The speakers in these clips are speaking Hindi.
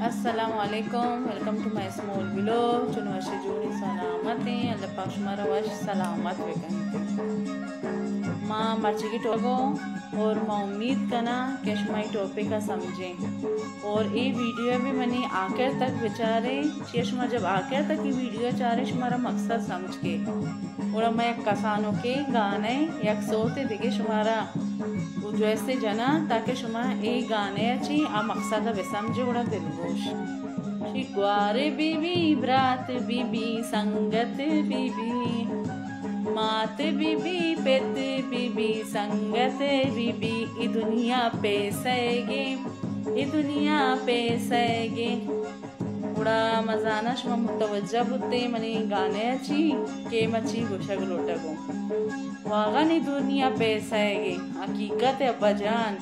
अस्सलामुअलैकुम, welcome to my small vlog. चुन वश जूड़ी सलामत हैं, अल्लाह पाक शुमारा वश सलामत वेकन माँ मर्ची की टोगो और मैं उम्मीद करना कि शुमाई टॉपिक का समझें और ये वीडियो भी मैंने आखिर तक बेचारे शुमा जब आखिर तक ये वीडियो चारे शुमारा मकसद समझ के और मैं कसानों के गाने एक सोते दिखे शुमारा जैसे जना ताकि शुमा ए गाने अच्छी आ मकसद वे समझे उड़ा दिलगोश शिकवारे बीबी ब्रात बीबी संगत बीबी मात बीबी पेत बीबी संगत बीबी ई दुनिया पे सैगे ई दुनिया पे सैगे उड़ा मजाना शुमा मुतवज्जा बुते मनी गाने अच्छी के मची गुशग लोटगो वागनी दुनिया पे सैगे हकीकत है अब्बा जान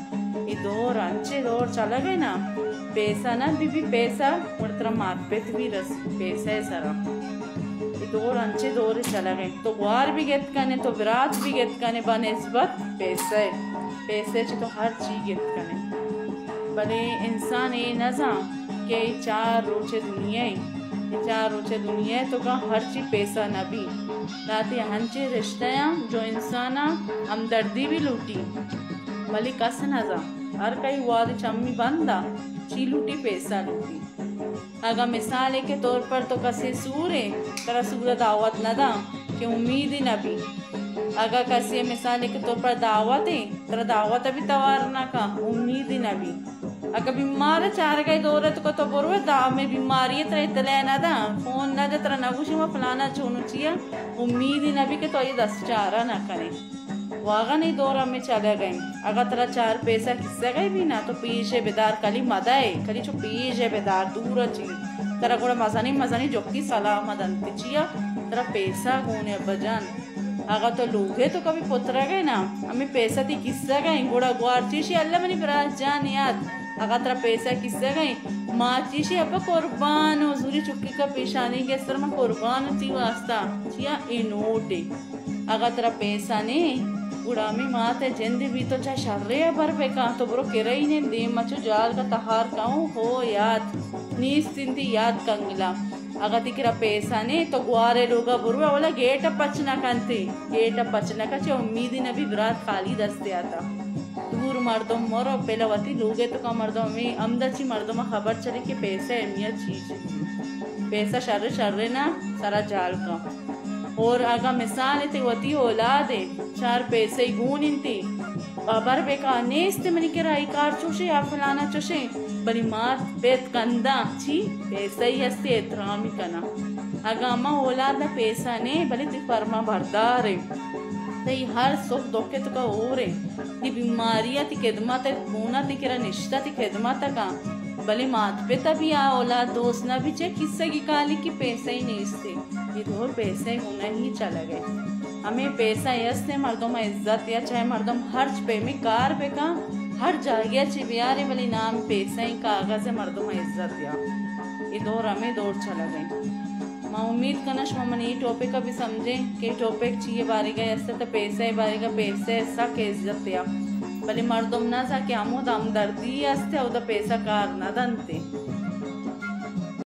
ये दौर अंचे दौर चला गए ना पैसा ना बीबी पैसा और तरह मात पेत भी रस पैसा है सारा ये दौर अंचे दौर चला गए तो ग्वार भी गेत कने तो विराट भी गेत कने बनिस्बत पैसा है पैसे तो हर चीज गेत कने भले इंसान ये नजा के चार रोचे दुनिया तो का हर चीज पैसा न भी राते हंचे रिश्ते जो इंसान हमदर्दी भी लूटी भली कस नजा हर कई वाद चम्मी बंदा ची लूटी पैसा लूटी अगर मिसाल के तौर पर तो कसे सूरे तरह सूरत दावत न दा कि उम्मीद ही न भी अगर कसे मिसाल के तौर पर दावत है तरह दावत अभी तवार न का उम्मीद ही न भी अगर बीमार चार गए दौरत को तो बोरो दाव में बीमारी है तरह तले ना दा फोन ना दे तरह नगुशी में फलाना चुनु चिया उम्मीद ही न भी कि तो ये 10 चारा ना करे वागा नहीं दौरा में चले गए अगर तरह चार पैसा किससे गए भी ना तो पीछे बेदार कली मदाए कली जो पीछे बेदार दूर ची तरह गोड़ा मजानी जोकी सलाह मदन चिया तरह पैसा गोने बजान अगर तो लोगे तो कभी पुत्र गए ना हमें पैसा थी किससे गए गोड़ा गुआर चीशी अल्लाह मनी बराज जान याद अगर तेरा पैसा किससे गई माँ चीशी अब कुर्बान हजूरी चुक्की का पेशानी के सर में कुर्बान थी वास्ता चिया ए नोटे अगर तेरा पैसा ने उड़ा में माँ ते जिंद भी तो चाहे शर्रे भर बेका तो बुरो किरई ने दे मचो जाल का तहार काऊं हो याद नीस तिंदी याद कंगला अगर तिकरा पैसा ने तो गुआरे लोगा बुरवा वाला गेट पचना का चे उम्मीद न भी विराट खाली दस्ते आता दूर मर्दों मरो पहला वती लोगे तो का मर्दों में अमदची मर्दों में खबर चले कि पैसा अहमियत चीज पैसा शर्रे ना सारा जाल का और अगर मिसाल थे वती औलाद है चार पैसे गुण इंती बाबर बेका नेस्ते मनी के राई कार चुशे या फलाना चुशे बनी मात बेत कंदा छी पैसा ही हस्ते एहतराम कना अगर अम्मा औलाद ना पैसा ने भले ती फरमा भरदार है तई हर सुख दुख तो का हो रे ती बीमारियां ती खिदमत खूना ती किरा निष्ठा ती खिदमत का भले मात पिता भी आ औलाद दोस्त ना भी चे किस्से की काली की पैसा ही नहीं इसते ये दो पैसे होना ही चला गए हमें पैसा यस्ते मर्दों में इज्जत या चाहे मर्दों हर पे में कार पे का हर जगह चिबियारे वाली नाम पैसा ही कागज है मर्दों में इज्जत या ये दौर हमें दौर चला गए मैं उम्मीद करना शुमा मन ये टॉपिक का भी समझे कि टॉपिक चाहिए बारी गए ऐसे तो पैसा बारी का पैसा ऐसा के इज्जत या भले मर्दों ना सा कि हम दर्दी हस्ते पैसा कार न दंते